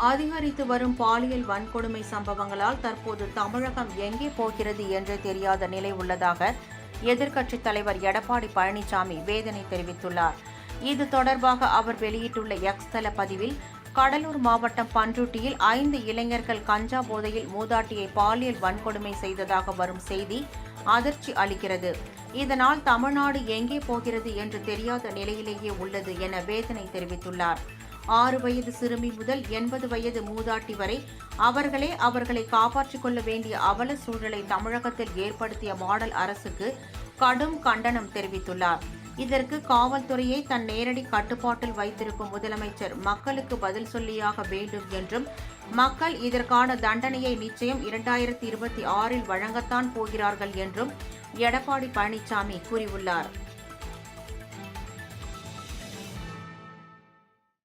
அதிகரித்து வரும் பாலியல் வன்கொடுமை சம்பவங்களால் தற்போது தமிழகம் எங்கே போகிறது என்றே தெரியாத நிலை உள்ளதாக எதிர்க்கட்சித் தலைவர் எடப்பாடி பழனிசாமி வேதனை தெரிவித்துள்ளார். இது தொடர்பாக அவர் வெளியிட்டுள்ள எக்ஸ் தள பதிவில், கடலூர் மாவட்டம் பண்ருட்டியில் 5 இளைஞர்கள் கஞ்சா போதையில் மூதாட்டியை பாலியல் வன்கொடுமை செய்ததாக வரும் செய்தி அதிர்ச்சி அளிக்கிறது. இதனால் தமிழ்நாடு எங்கே போகிறது என்று தெரியாத நிலையிலேயே உள்ளது என வேதனை தெரிவித்துள்ளார். 6 வயது சிறுமி முதல் 80 வயது மூதாட்டி வரை அவர்களை காப்பாற்றிக் கொள்ள வேண்டிய அவல சூழலை தமிழகத்தில் ஏற்படுத்திய மாடல் அரசுக்கு கடும் கண்டனம் தெரிவித்துள்ளார். இதற்கு காவல்துறையை தன் நேரடி கட்டுப்பாட்டில் வைத்திருக்கும் முதலமைச்சர் மக்களுக்கு பதில் சொல்லியாக வேண்டும் என்றும், மக்கள் இதற்கான தண்டனையை நிச்சயம் 2026 வழங்கத்தான் போகிறார்கள் என்றும் எடப்பாடி பழனிசாமி கூறியுள்ளார்.